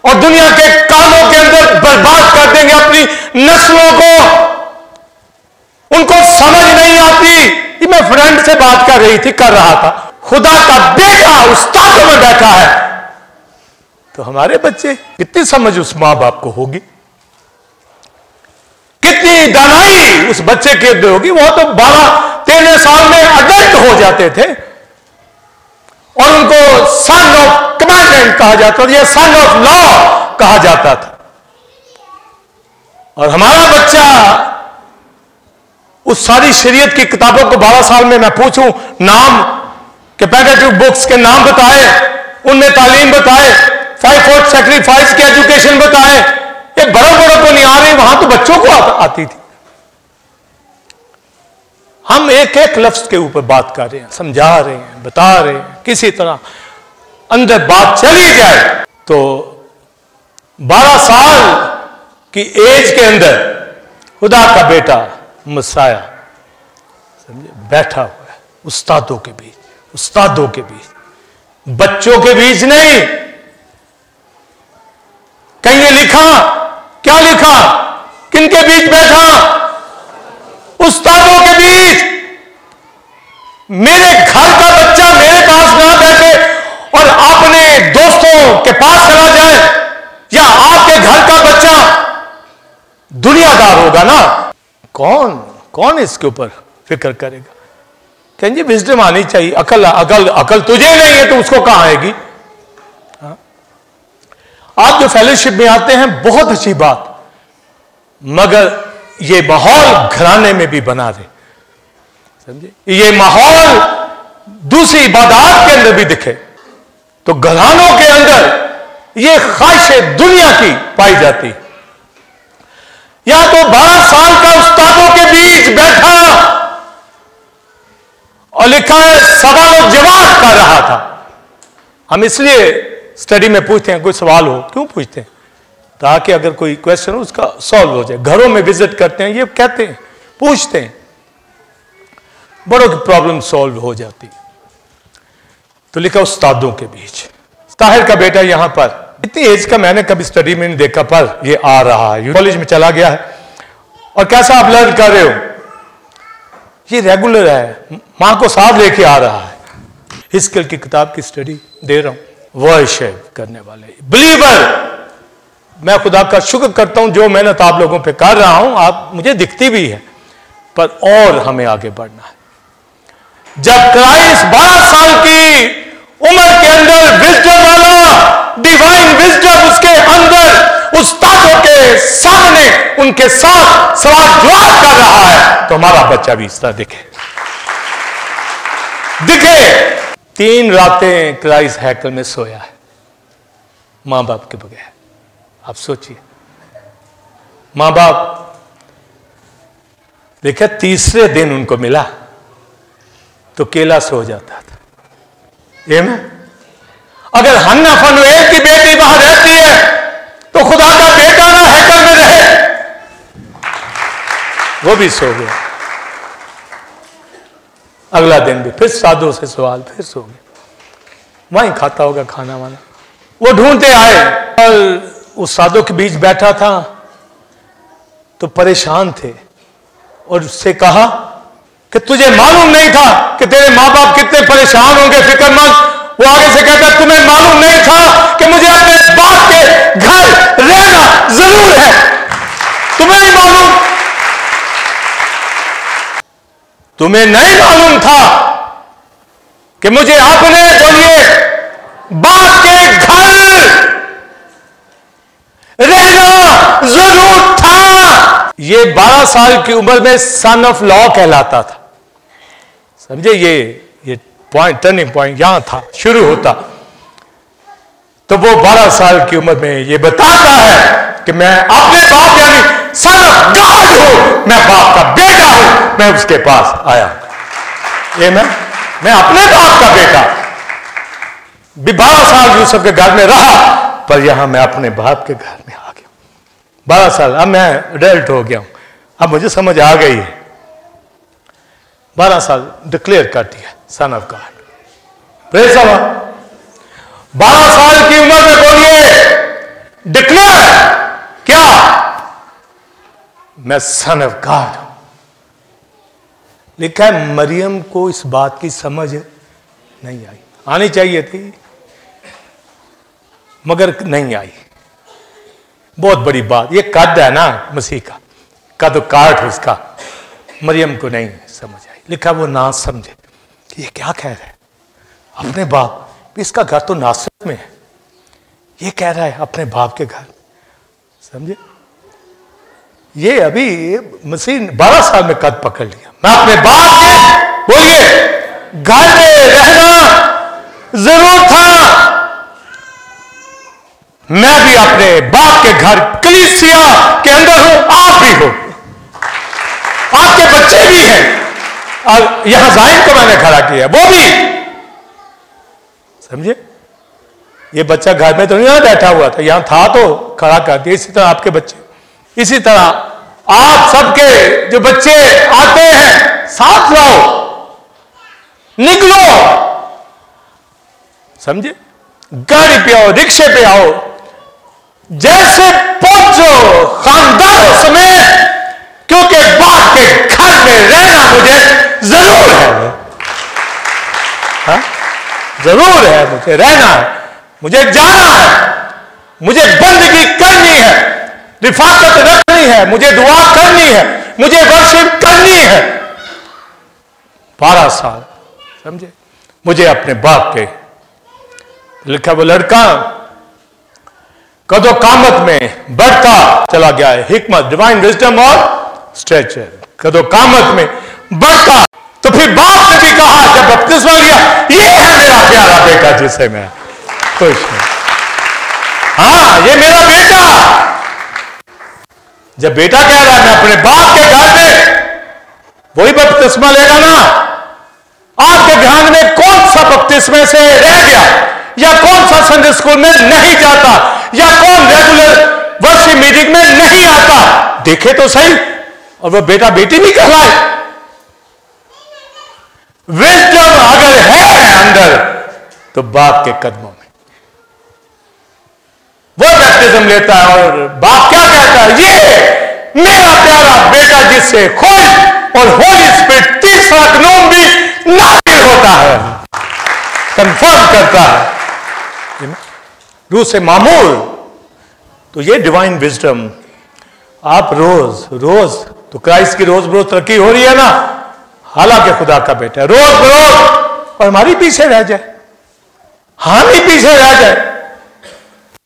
और दुनिया के कामों के अंदर बर्बाद कर देंगे अपनी नस्लों को। उनको समझ नहीं आती। कि मैं फ्रेंड से बात कर रहा था, खुदा का बेटा उस्तादों में बैठा है, तो हमारे बच्चे कितनी समझ उस मां बाप को होगी, कितनी दानाई उस बच्चे के अंदर होगी। वो तो 12-13 साल में अडल्ट हो जाते थे और उनको सन ऑफ कमांडमेंट कहा जाता था या सन ऑफ लॉ कहा जाता था। और हमारा बच्चा उस सारी शरीयत की किताबों को 12 साल में मैं पूछूं, नाम के पेंटाट्यूक बुक्स के नाम बताए, उनमें तालीम बताए, 5 फॉर सैक्रिफाइस की एजुकेशन बताए, ये बड़ों को नहीं आ रही, वहां तो बच्चों को आती थी। हम एक एक लफ्ज के ऊपर बात कर रहे हैं, समझा रहे हैं, बता रहे हैं, किसी तरह अंदर बात चली जाए। तो 12 साल की एज के अंदर खुदा का बेटा मसाया समझे बैठा हुआ है उस्तादों के बीच, उस्तादों के बीच, बच्चों के बीच नहीं। कहीं ये लिखा, क्या लिखा, किनके बीच बैठा, उस्तादों के बीच। मेरे घर का बच्चा मेरे पास ना बैठे और अपने दोस्तों के पास चला जाए, या आपके घर का बच्चा दुनियादार होगा ना, कौन इसके ऊपर फिक्र करेगा। कहें जी विजडम आनी चाहिए, अकल तुझे नहीं है तो उसको कहां आएगी। आप जो फेलोशिप में आते हैं बहुत अच्छी बात, मगर ये माहौल घराने में भी बना दे, समझे, ये माहौल दूसरी इबादत के अंदर भी दिखे। तो घरानों के अंदर ये ख्वाहिशें दुनिया की पाई जाती। या तो 12 साल का उस्तादों के बीच बैठा और लिखा है सवाल और जवाब कर रहा था। हम इसलिए स्टडी में पूछते हैं, कोई सवाल हो क्यों पूछते हैं, ताकि अगर कोई क्वेश्चन हो उसका सॉल्व हो जाए। घरों में विजिट करते हैं, ये कहते हैं, पूछते हैं, बड़ों की प्रॉब्लम सॉल्व हो जाती है। तो लिखा उस्तादों के बीच। ताहिर का बेटा यहां पर इतनी एज का मैंने कभी स्टडी में नहीं देखा, पर ये आ रहा है, कॉलेज में चला गया है। और कैसा आप लर्न कर रहे हो, ये रेगुलर है, मां को साथ लेके आ रहा है। हिस्कियल की किताब की स्टडी दे रहा हूं, वर्शिप करने वाले बिलीवर। मैं खुदा का शुक्र करता हूं जो मेहनत आप लोगों पे कर रहा हूं, आप मुझे दिखती भी है, पर और हमें आगे बढ़ना है। जब क्राइस्ट 12 साल की उम्र के अंदर विजडम वाला डिवाइन विजडम उसके अंदर उस्तादों के सामने उनके साथ सवाल जवाब कर रहा है, तो हमारा बच्चा भी इस तरह दिखे। 3 रातें क्राइस्ट हैकल में सोया है मां बाप के बगैर। आप सोचिए, मां बाप देखिए, तीसरे दिन उनको मिला तो केला सो जाता था। ये में अगर हन्ना फनुएल की बेटी वहां रहती है तो खुदा का बेटा ना हैकल में रहे, वो भी सो गया। अगला दिन भी फिर साधु से सवाल, फिर सो गया। वहीं खाता होगा खाना वाना। वो ढूंढते आए और उस साधु के बीच बैठा था तो परेशान थे और उससे कहा कि तुझे मालूम नहीं था कि तेरे मां बाप कितने परेशान होंगे, फिक्रमंद। वो आगे से कहता, तुम्हें मालूम नहीं था कि मुझे अपने बाप के घर रहना जरूर है, तुम्हें नहीं मालूम। तुम्हें नहीं मालूम था कि मुझे अपने बोलिए बाप के घर रहना जरूर था। ये 12 साल की उम्र में सन ऑफ लॉ कहलाता था। समझे? ये पॉइंट, टर्निंग पॉइंट यहां था, शुरू होता। तो वो 12 साल की उम्र में ये बताता है कि मैं अपने बाप यानी सन ऑफ गॉड हूं, मैं बाप का बेटा हूं, मैं उसके पास आया। ये मैं अपने बाप का बेटा भी 12 साल यूसुफ के घर में रहा, पर यहां मैं अपने बाप के घर में आ गया। 12 साल, अब मैं एडल्ट हो गया हूं, अब मुझे समझ आ गई है। 12 साल डिक्लेयर कर दिया son of God. Praise the Lord. 12 साल की उम्र में बोलिए डिक्लेयर क्या? मैं सन ऑफ गॉड हूं। लिखा है मरियम को इस बात की समझ नहीं आई, आनी चाहिए थी मगर नहीं आई। बहुत बड़ी बात, ये कद है ना मसीह का, कद काट उसका, मरियम को नहीं समझ आई। लिखा वो ना समझे कि ये क्या कह रहा है, अपने बाप, इसका घर तो नासरत में है, ये कह रहा है अपने बाप के घर। समझे? ये अभी मसीह 12 साल में कद पकड़ लिया, मैं अपने बाप के बोलिए घर में रहना जरूर था। मैं भी अपने बाप के घर कलीसिया के अंदर हूं, आप भी हो, आपके बच्चे भी हैं। और यहां जाइन को मैंने खड़ा किया, वो भी। समझे? ये बच्चा घर में तो नहीं बैठा हुआ था, यहां था तो खड़ा कर दिया। इसी तरह आपके बच्चे, इसी तरह आप सबके जो बच्चे आते हैं साथ लाओ, निकलो। समझे? गाड़ी पे आओ, रिक्शे पे आओ, जैसे पहुंचो खानदानों समेत, क्योंकि बाप के घर में रहना मुझे जरूर है। हाँ? जरूर है, मुझे रहना है, मुझे जाना है, मुझे बंदगी करनी है, रिफाकत रखनी है, मुझे दुआ करनी है, मुझे वर्शिप करनी है। 12 साल, समझे? मुझे अपने बाप के, लिखा वो लड़का कदो कामत में बढ़ता चला गया है, हिकमत, डिवाइन विजडम और स्ट्रेचर, कदो कामत में बढ़ता। तो फिर बाप ने भी कहा जब बपतिस्मा लिया, ये है मेरा प्यारा बेटा जिसे मैं खुश हूं। हाँ, ये मेरा बेटा। जब बेटा कह रहा है मैं अपने बाप के घर में, वही बपतिस्मा लेगा ना। आपके ध्यान में कौन सा बपतिस्मे से रह गया, या कौन सा संडे स्कूल में नहीं जाता, या कौन रेगुलर वर्शिप मीटिंग में नहीं आता, देखे तो सही। और वो बेटा बेटी भी कहलाए। विजडम अगर है अंदर तो बाप के कदमों में वो बैप्टिज्म लेता है, और बाप क्या कहता है, ये मेरा प्यारा बेटा जिससे खुद और होली स्पिरिट तीसरा कानून भी नाजिल होता है, कंफर्म करता है रूह से मामूल। तो ये डिवाइन विजडम आप रोज रोज, तो क्राइस्ट की रोज बरोज तरक्की हो रही है ना, हालांकि खुदा का बेटा रोज बरोज, और हमारी पीछे रह जाए, हम ही पीछे रह जाए,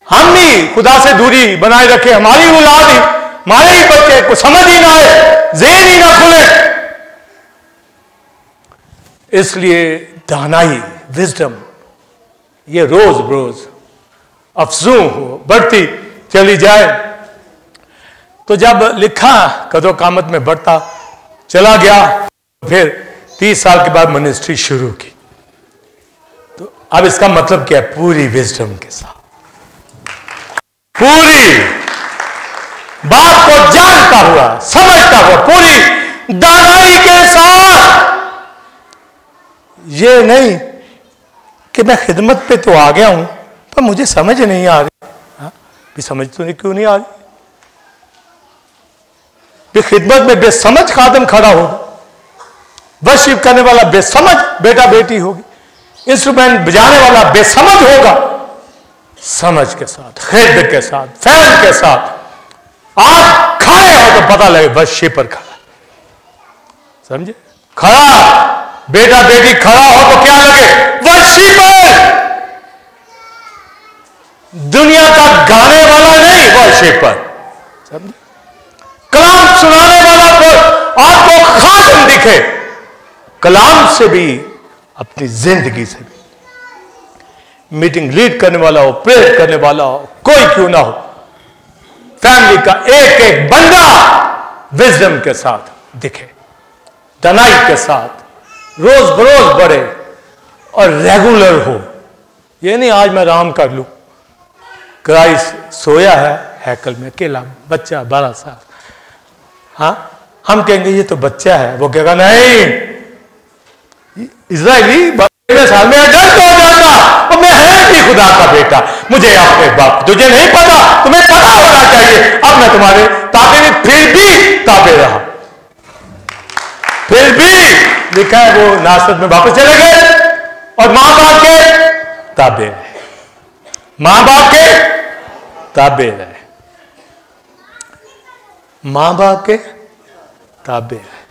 हम ही खुदा से दूरी बनाए रखे, हमारी औलाद ही, हमारे ही बच्चे को समझ ही ना आए, ज़हन ही ना खुले। इसलिए दानाई, विजडम, ये रोज रोज अफजू हो, बढ़ती चली जाए। तो जब लिखा कदो कामत में बढ़ता चला गया, फिर 30 साल के बाद मिनिस्ट्री शुरू की। तो अब इसका मतलब क्या है? पूरी विजडम के साथ, पूरी बात को जानता हुआ, समझता हुआ, पूरी दानाई के साथ। ये नहीं कि मैं खिदमत पे तो आ गया हूं पर मुझे समझ नहीं आ रही। हाँ? भी समझ तो नहीं, क्यों नहीं आ रही? भी खिदमत में बेसमझ खादम खड़ा होगा, वर्शिप करने वाला बेसमझ बेटा बेटी होगी, इंस्ट्रूमेंट बजाने वाला बेसमझ होगा। समझ के साथ, खिद के साथ, फैन के साथ आप खड़े हो तो पता लगे बस शिपर खड़ा। समझे? खड़ा, बेटा बेटी खड़ा हो तो क्या लगे? वर्शिपर, दुनिया का गाने वाला नहीं, वर्शिपर। समझे? कलाम सुनाने वाला तो आपको खादिम दिखे, कलाम से भी, अपनी जिंदगी से भी। मीटिंग लीड करने वाला हो, प्रेयर करने वाला हो, कोई क्यों ना हो, फैमिली का एक एक बंदा विजडम के साथ दिखे, दनाई के साथ रोज बरोज बढ़े और रेगुलर हो। ये नहीं आज मैं आराम कर लूं। क्राइस्ट सोया है हैकल में अकेला, बच्चा 12 साल। हाँ, हम कहेंगे ये तो बच्चा है, वो कहेगा नहीं, इजराइली 12 साल में अडल्ट हो जाता, और मैं है भी खुदा का बेटा, मुझे अपने बाप, तुझे नहीं पता, तुम्हें पता होना चाहिए। अब मैं तुम्हारे ताबे में, फिर भी ताबे रहा, फिर भी लिखा है वो नासरत में वापस चले गए और मां बाप के ताबे रहे, मां बाप के ताबे रहे, मां बाप के ताबे रहे।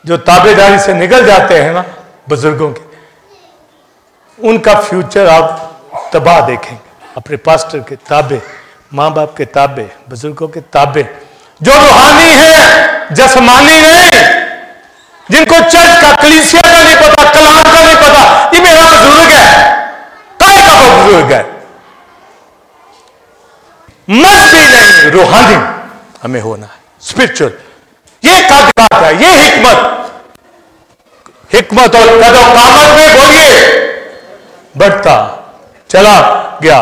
जो ताबेदारी से निकल जाते हैं ना बुजुर्गों के, उनका फ्यूचर आप तबाह देखेंगे। अपने पास्टर के ताबे, मां बाप के ताबे, बुजुर्गों के ताबे, जो रूहानी है, जस्मानी नहीं, जिनको चर्च का, कलीसिया का नहीं पता, कलाम का नहीं पता, ये मेरा बुजुर्ग है, काय का बुजुर्ग है, मजहबी नहीं, रूहानी हमें होना है, स्पिरिचुअल। ये ताकत है, ये हिकमत और कदो कामत में बोलिए बढ़ता चला गया।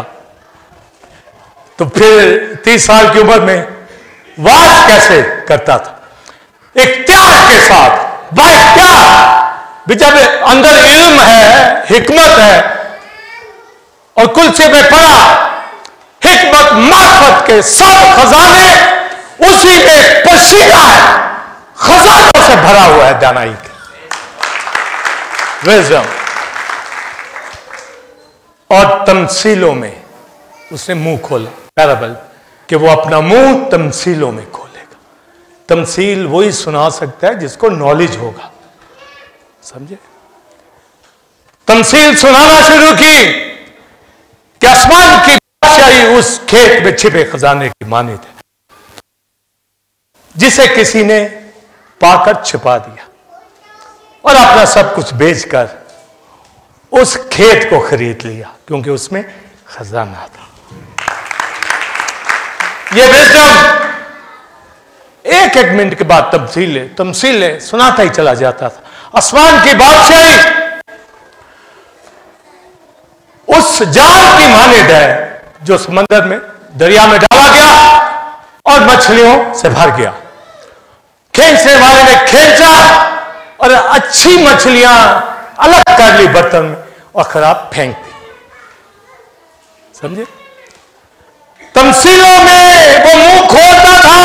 तो फिर 30 साल की उम्र में वाज कैसे करता था? इख्तियार के साथ, बाइख्तियार। जब अंदर इल्म है, हिकमत है, और कुल से में पढ़ा, हिकमत मार्फत के सब खजाने उसी में पसीना है, खजानों से भरा हुआ है दानाई के, विजडम। और तमसीलों में उसने मुंह खोला, पैराबल, कि वो अपना मुंह तमसीलों में खोलेगा। तमसील वही सुना सकता है जिसको नॉलेज होगा, समझे? तमसील सुनाना शुरू की कि आसमान की बादशाही उस खेत में छिपे खजाने की माने थे, जिसे किसी ने पाकर छिपा दिया और अपना सब कुछ बेचकर उस खेत को खरीद लिया, क्योंकि उसमें खजाना था। ये विजडम एक एक मिनट के बाद तमसीलें सुनाता ही चला जाता था। आसमान की बादशाही उस जाल की मानिद है जो समंदर में, दरिया में डाला गया और मछलियों से भर गया। खींचने वाले ने खींचा और अच्छी मछलियां अलग कर ली बर्तन में और खराब फेंक दी, समझे? तमसीलों में वो मुंह खोलता था,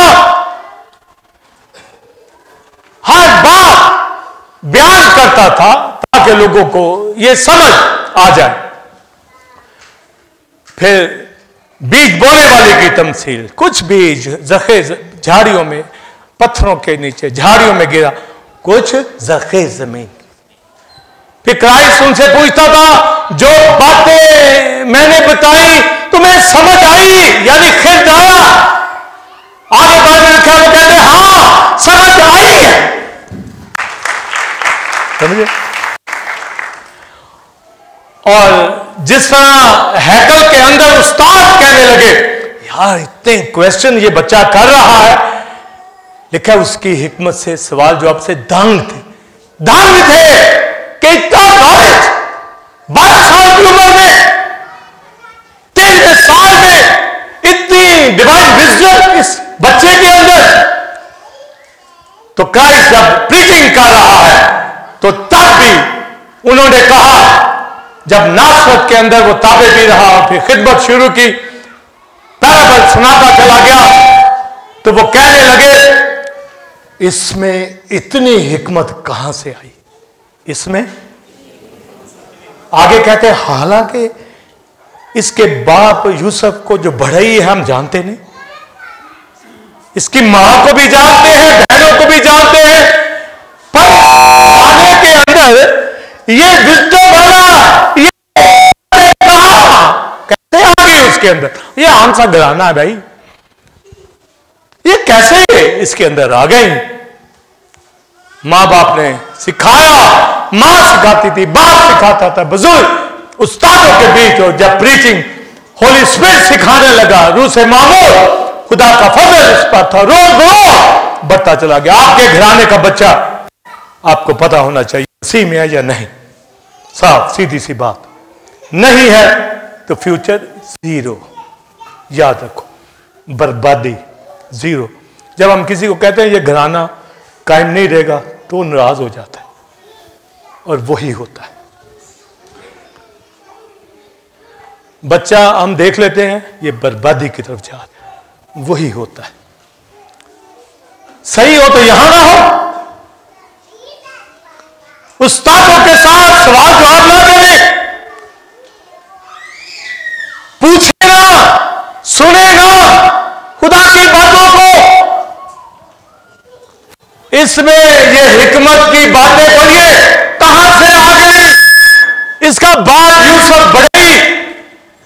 हर बात बयान करता था ताकि लोगों को ये समझ आ जाए। फिर बीज बोने वाले की तमसील, कुछ बीज जखे झाड़ियों में, पत्थरों के नीचे झाड़ियों में गिरा, कुछ जखे जमीन। फिर क्राइस्ट उनसे पूछता था, जो बातें मैंने बताई तुम्हें समझ आई, यानी खिल आया? आगे बाइबल लिखा, वो कहते हाँ समझ आई है, समझे? और जिस तरह हैकल के अंदर उस्ताद कहने लगे, यार इतने क्वेश्चन ये बच्चा कर रहा है, लिखा उसकी हिकमत से सवाल जवाब से दंग थे कि इतना नॉलेज 12 साल की उम्र में, 13 साल में इतनी डिवाइन विजडम इस बच्चे के अंदर। तो क्राइस्ट जब प्रीचिंग कर रहा है तो तब भी उन्होंने कहा, जब नासरत के अंदर वो ताबे भी रहा और फिर खिदमत शुरू की, पैराबल सुनाता चला गया, तो वो कहने लगे इसमें इतनी हिकमत कहां से आई? इसमें आगे कहते हैं, हालांकि इसके बाप यूसुफ को जो बढ़ई है हम जानते नहीं, इसकी मां को भी जानते हैं, बहनों को भी जानते हैं, पर अंदर ये विजडम वाला ये कैसे आ गई उसके अंदर? ये आम सा घराना है भाई, ये कैसे इसके अंदर आ गई? मां बाप ने सिखाया, मां सिखाती थी, बाप सिखाता था, बुजुर्ग उस्तादों के बीच। और जब प्रीचिंग होली स्पिरिट सिखाने लगा, रूह से मामूल, खुदा का फजल इस पर था, रोज रोज बढ़ता चला गया। आपके घराने का बच्चा आपको पता होना चाहिए मसीह में है या नहीं। साफ सीधी सी बात, नहीं है तो फ्यूचर जीरो। याद रखो, बर्बादी जीरो। जब हम किसी को कहते हैं ये घराना कायम नहीं रहेगा तो वो नाराज हो जाता है, और वही होता है। बच्चा हम देख लेते हैं ये बर्बादी की तरफ जा रहा है, वही होता है। सही हो तो यहां ना हो, उस्तादों के साथ सवाल जवाब ना करें, पूछे ना, सुने ना खुदा की बातों को। इसमें ये हिकमत की बातें पढ़िए, कहां से आ गई। इसका बाप यूसुफ बढ़ई,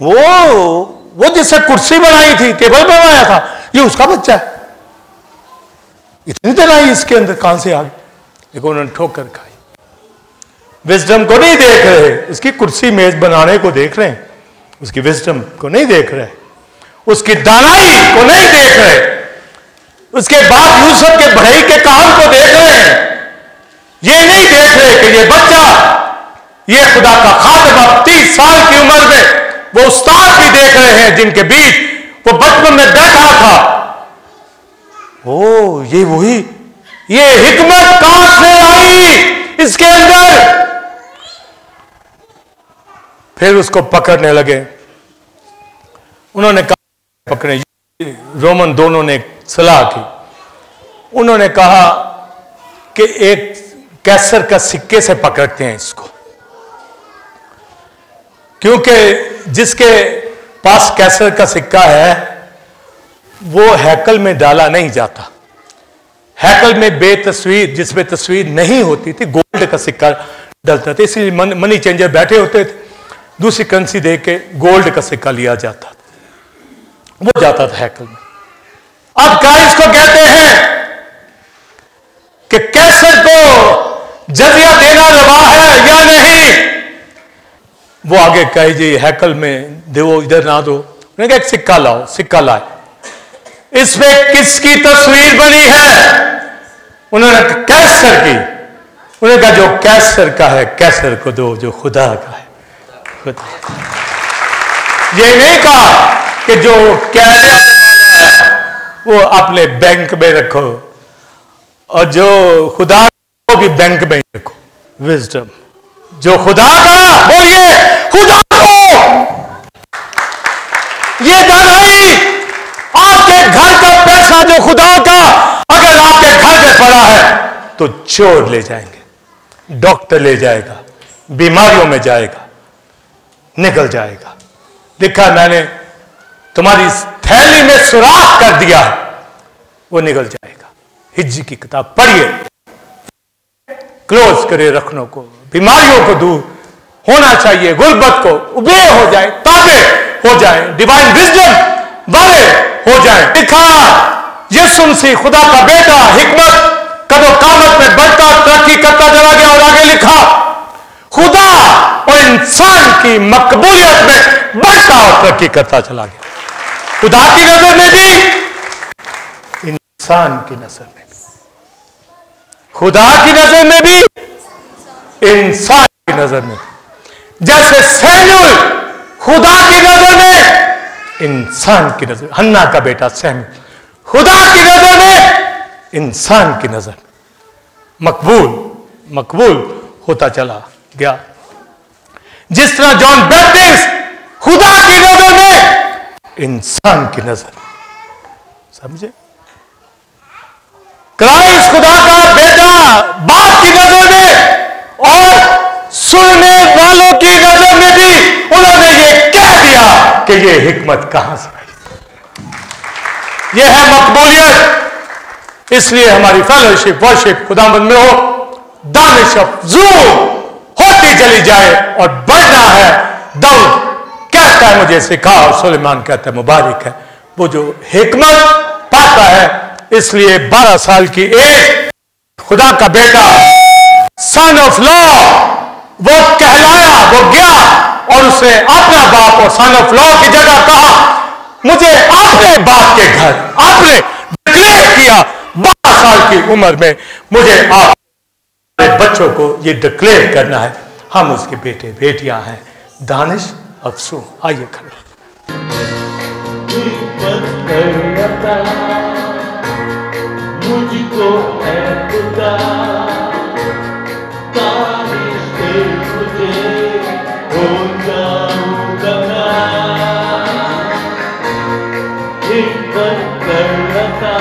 वो जिससे कुर्सी बनाई थी, टेबल बनवाया था, ये उसका बच्चा है। इतनी तनाई इसके अंदर कहां से आ गई? देखो उन्होंने ठोकर खाई। विजडम को नहीं देख रहे, इसकी कुर्सी मेज बनाने को देख रहे हैं, उसकी विजडम को नहीं देख रहे, उसकी दानाई को नहीं देख रहे, उसके बाप यूसुफ के बढ़ई के काम को देख रहे हैं। ये नहीं देख रहे कि ये बच्चा, ये खुदा का खादिम, अब 30 साल की उम्र में वो उस्ताद भी देख रहे हैं जिनके बीच वो बचपन में बैठा था। ओ ये वही, ये हिकमत कहां से आई इसके अंदर? फिर उसको पकड़ने लगे। उन्होंने कहा पकड़े, रोमन दोनों ने सलाह की। उन्होंने कहा कि एक कैसर का सिक्के से पकड़ते हैं इसको, क्योंकि जिसके पास कैसर का सिक्का है वो हैकल में डाला नहीं जाता। हैकल में बेतस्वीर, जिसमें तस्वीर नहीं होती थी, गोल्ड का सिक्का डलता था। इसलिए मनी चेंजर बैठे होते थे, दूसरी करेंसी दे के गोल्ड का सिक्का लिया जाता था, वो जाता था हैकल में। अब काइस को कहते हैं कि कैसर को जजिया देना रवा है या नहीं। वो आगे कहे जी हैकल में दो, इधर ना दो। उन्होंने कहा एक सिक्का लाओ, सिक्का लाए। इसमें किसकी तस्वीर बनी है? उन्होंने कहा कैसर की। उन्होंने कहा जो कैसर का है कैसर को दो, जो खुदा का है खुदा। ये नहीं कहा कि जो कैसर वो अपने बैंक में रखो और जो खुदा को भी बैंक में रखो। विजडम, जो खुदा का, बोलिए खुदा को। ये दानाई, आपके घर का पैसा जो खुदा का अगर आपके घर में पड़ा है तो चोर ले जाएंगे, डॉक्टर ले जाएगा, बीमारियों में जाएगा, निकल जाएगा। लिखा मैंने तुम्हारी थैली में सुराख कर दिया है, वो निकल जाएगा। हिज्जी की किताब पढ़िए, क्लोज करे रखनों को, बीमारियों को दूर होना चाहिए, गुर्बत को उबे हो जाए, ताबे हो जाए, डिवाइन विजडम वाले हो जाए। लिखा यीशु मसीह खुदा का बेटा हिकमत कदो कामत में बढ़ता तरक्की करता चला गया। और आगे लिखा खुदा और इंसान की मकबूलियत में बढ़ता और तरक्की करता चला गया। खुदा की नजर में भी, इंसान की नजर में भी, खुदा की नजर में भी, इंसान की नजर में भी। जैसे सैमुअल खुदा की नजर में, इंसान की नजर, हन्ना का बेटा सैमुअल खुदा की नजर में, इंसान की नजर में मकबूल होता चला गया। जिस तरह जॉन बैप्टिस्ट खुदा की नजर में, इंसान की नजर, समझे? क्राइस्ट खुदा का बेटा बाप की नजर में और सुनने वालों की नजर में भी उन्होंने ये कह दिया कि ये हिकमत कहां से आई। ये है मकबूलियत। इसलिए हमारी फेलोशिप वर्शिप खुदावंद में हो, दानिश अफजूल बढ़ती चली जाए और बढ़ना है। दाऊद कहता है मुझे सिखा, और सुलेमान कहता है मुबारक है वो जो हिकमत पाता है। इसलिए 12 साल की एज खुदा का बेटा सन ऑफ लॉ वो कहलाया, वो गया और उसने अपना बाप और सन ऑफ लॉ की जगह कहा मुझे अपने बाप के घर, आपने डिक्लेयर किया 12 साल की उम्र में मुझे आप बच्चों को ये डिक्लेयर करना है हम उसके बेटे बेटियां हैं। दानिश अफसू, आइए खड़े। मुझको है खुदा तारीफ से तुझे हो जाऊंगा हिम्मत कर रखा